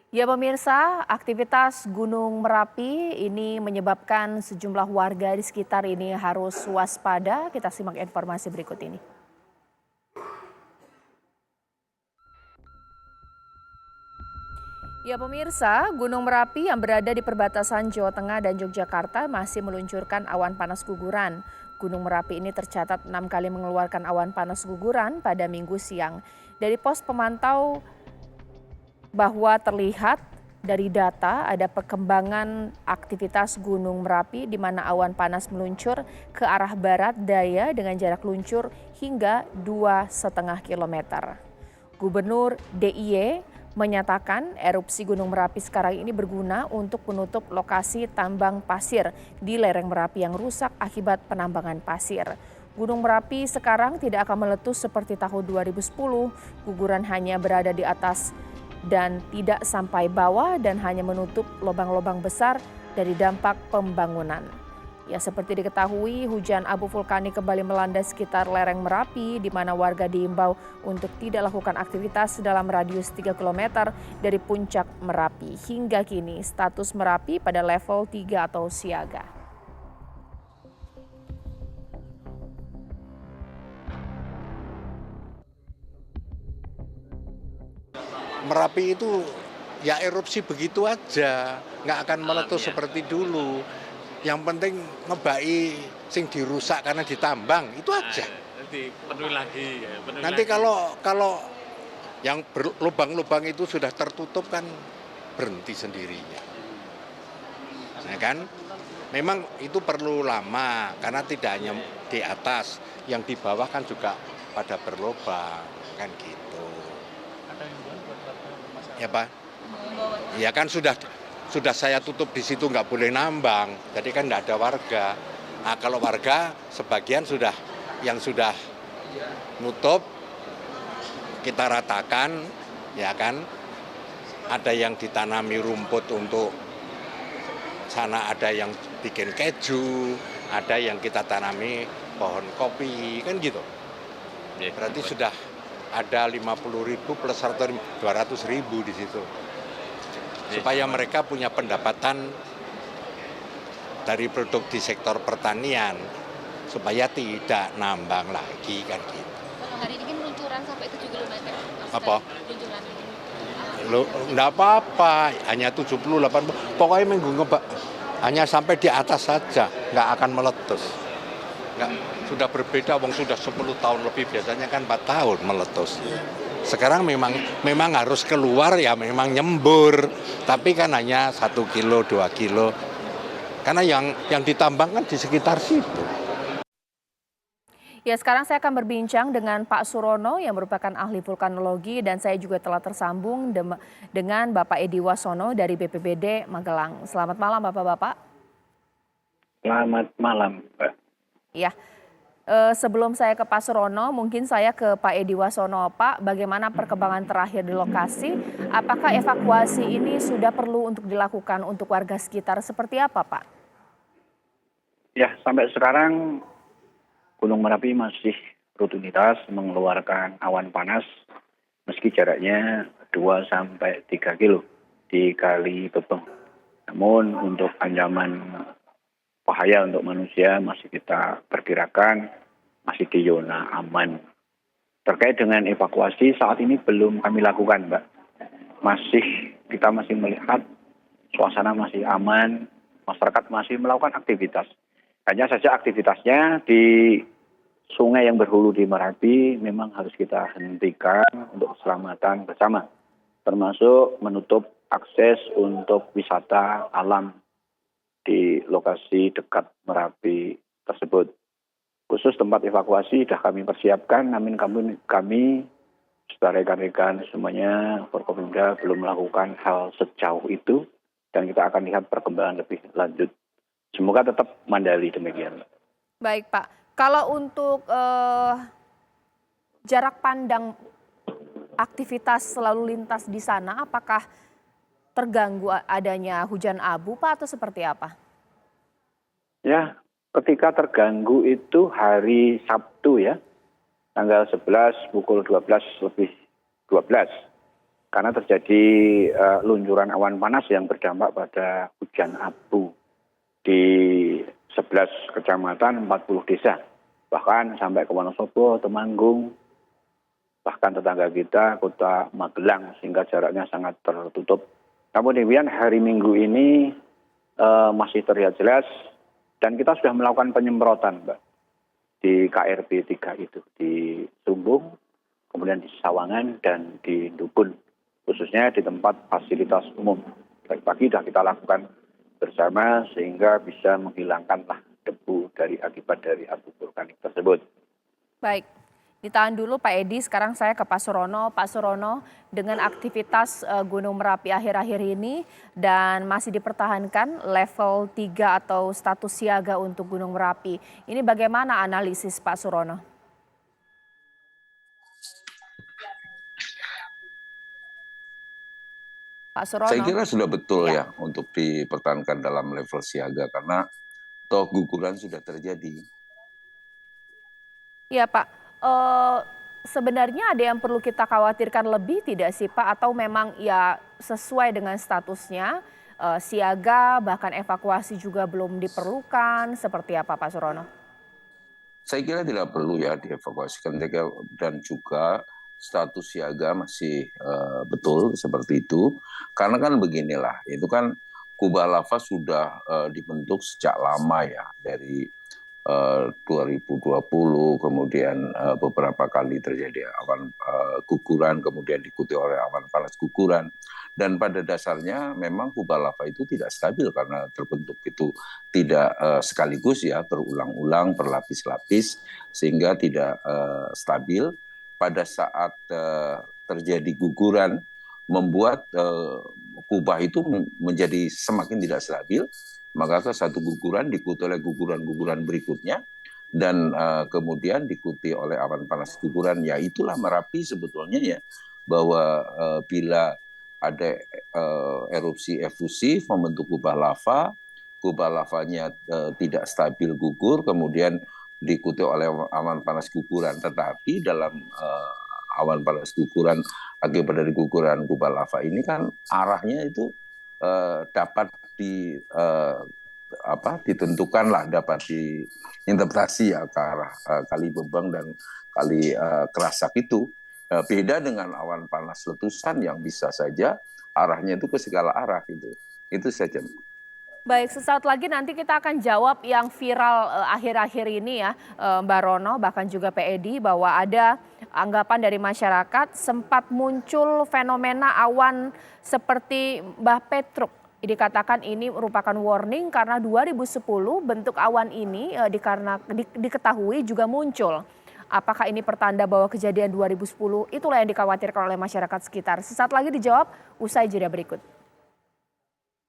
Ya pemirsa, aktivitas Gunung Merapi ini menyebabkan sejumlah warga di sekitar ini harus waspada. Kita simak informasi berikut ini. Ya pemirsa, Gunung Merapi yang berada di perbatasan Jawa Tengah dan Yogyakarta masih meluncurkan awan panas guguran. Gunung Merapi ini tercatat 6 kali mengeluarkan awan panas guguran pada Minggu siang. Dari pos pemantau bahwa terlihat dari data ada perkembangan aktivitas Gunung Merapi di mana awan panas meluncur ke arah barat daya dengan jarak luncur hingga 2,5 kilometer. Gubernur DIY menyatakan erupsi Gunung Merapi sekarang ini berguna untuk menutup lokasi tambang pasir di lereng Merapi yang rusak akibat penambangan pasir. Gunung Merapi sekarang tidak akan meletus seperti tahun 2010, guguran hanya berada di atas dan tidak sampai bawah dan hanya menutup lubang-lubang besar dari dampak pembangunan. Ya, seperti diketahui, hujan abu vulkanik kembali melanda sekitar lereng Merapi, di mana warga diimbau untuk tidak lakukan aktivitas dalam radius 3 km dari puncak Merapi. Hingga kini, status Merapi pada level 3 atau siaga. Merapi itu ya erupsi begitu aja, nggak akan meletus seperti dulu. Yang penting ngebaki sing dirusak karena ditambang, itu aja. Nanti penuhi lagi ya, Nanti kalau yang lubang-lubang itu sudah tertutup kan berhenti sendirinya. Nah kan, memang itu perlu lama karena tidak hanya di atas, yang di bawah kan juga pada berlubang, kan gitu. Ya Pak, ya kan sudah saya tutup di situ, nggak boleh nambang, jadi kan nggak ada warga. Nah kalau warga sebagian yang sudah nutup kita ratakan, ya kan. Ada yang ditanami rumput untuk sana, ada yang bikin keju, ada yang kita tanami pohon kopi, kan gitu. Berarti sudah ada 50.000 plus 200.000 di situ. Supaya mereka punya pendapatan dari produk di sektor pertanian, supaya tidak nambang lagi kan gitu. Hari ini kan luncuran sampai 7 km. Apa? Luncuran. Enggak apa-apa, hanya 70, 80, pokoknya minggu hanya sampai di atas saja, nggak akan meletus. Nggak, sudah berbeda, wong sudah 10 tahun lebih, biasanya kan 4 tahun meletus. Sekarang memang harus keluar ya, memang nyembur, tapi kan hanya 1 kilo, 2 kilo. Karena yang ditambang kan di sekitar situ. Ya, sekarang saya akan berbincang dengan Pak Surono yang merupakan ahli vulkanologi dan saya juga telah tersambung dengan Bapak Edi Wasono dari BPBD Magelang. Selamat malam Bapak-bapak. Selamat malam, Pak. Ya. Sebelum saya ke Pak Surono, mungkin saya ke Pak Edi Wasono. Pak, bagaimana perkembangan terakhir di lokasi? Apakah evakuasi ini sudah perlu untuk dilakukan untuk warga sekitar? Seperti apa, Pak? Ya, sampai sekarang Gunung Merapi masih rutinitas mengeluarkan awan panas meski jaraknya 2-3 kilo di Kali Bebeng. Namun untuk ancaman bahaya untuk manusia masih kita perkirakan masih di zona aman. Terkait dengan evakuasi saat ini belum kami lakukan, Mbak. Kita masih melihat suasana masih aman, masyarakat masih melakukan aktivitas. Hanya saja aktivitasnya di sungai yang berhulu di Merapi memang harus kita hentikan untuk keselamatan bersama, termasuk menutup akses untuk wisata alam di lokasi dekat Merapi tersebut. Khusus tempat evakuasi sudah kami persiapkan, namun kami sudah rekan-rekan semuanya Forkopimda belum melakukan hal sejauh itu dan kita akan lihat perkembangan lebih lanjut. Semoga tetap mandali demikian. Baik Pak, kalau untuk jarak pandang aktivitas lalu lintas di sana, apakah terganggu adanya hujan abu Pak atau seperti apa? Ya, ketika terganggu itu hari Sabtu ya, tanggal 11 pukul 12 lebih 12. karena terjadi luncuran awan panas yang berdampak pada hujan abu di 11 kecamatan, 40 desa. Bahkan sampai ke Wonosobo, Temanggung, bahkan tetangga kita, Kota Magelang, sehingga jaraknya sangat tertutup. Namun demikian hari Minggu ini masih terlihat jelas dan kita sudah melakukan penyemprotan, Mbak, di KRB 3 itu, di Sumbung, kemudian di Sawangan dan di Dukun, khususnya di tempat fasilitas umum. Tadi pagi sudah kita lakukan bersama sehingga bisa menghilangkanlah debu akibat dari abu vulkanik tersebut. Baik, ditahan dulu Pak Edi, sekarang saya ke Pak Surono. Pak Surono, dengan aktivitas Gunung Merapi akhir-akhir ini dan masih dipertahankan level 3 atau status siaga untuk Gunung Merapi, ini bagaimana analisis Pak Surono? Pak Surono. Saya kira sudah betul ya untuk dipertahankan dalam level siaga karena toh guguran sudah terjadi. Iya Pak, sebenarnya ada yang perlu kita khawatirkan lebih tidak sih Pak? Atau memang ya sesuai dengan statusnya siaga bahkan evakuasi juga belum diperlukan, seperti apa Pak Surono? Saya kira tidak perlu ya dievakuasikan dan juga status siaga masih betul seperti itu. Karena kan beginilah, itu kan kubah lava sudah dibentuk sejak lama ya, dari 2020, kemudian beberapa kali terjadi awan guguran, kemudian diikuti oleh awan panas guguran. Dan pada dasarnya memang kubah lava itu tidak stabil karena terbentuk itu tidak sekaligus ya, berulang-ulang, berlapis-lapis, sehingga tidak stabil. Pada saat terjadi guguran, membuat kubah itu menjadi semakin tidak stabil, maka satu guguran diikuti oleh guguran-guguran berikutnya, dan kemudian diikuti oleh awan panas guguran. Ya itulah Merapi sebetulnya ya, bahwa bila ada erupsi efusif membentuk kubah lavanya tidak stabil gugur, kemudian diikuti oleh awan panas guguran. Tetapi dalam awan panas guguran akibat dari guguran kubah lava ini kan arahnya itu dapat ditentukan lah, dapat diinterpretasi ya ke arah Kali Bebeng dan Kali Kerasak itu. Beda dengan awan panas letusan yang bisa saja arahnya itu ke segala arah gitu. Itu saja. Baik, sesaat lagi nanti kita akan jawab yang viral akhir-akhir ini ya Mbak Rono, bahkan juga Pak Edi, bahwa ada anggapan dari masyarakat sempat muncul fenomena awan seperti Mbah Petruk. Dikatakan ini merupakan warning karena 2010 bentuk awan ini diketahui juga muncul. Apakah ini pertanda bahwa kejadian 2010 itulah yang dikhawatirkan oleh masyarakat sekitar? Sesaat lagi dijawab usai jeda berikut.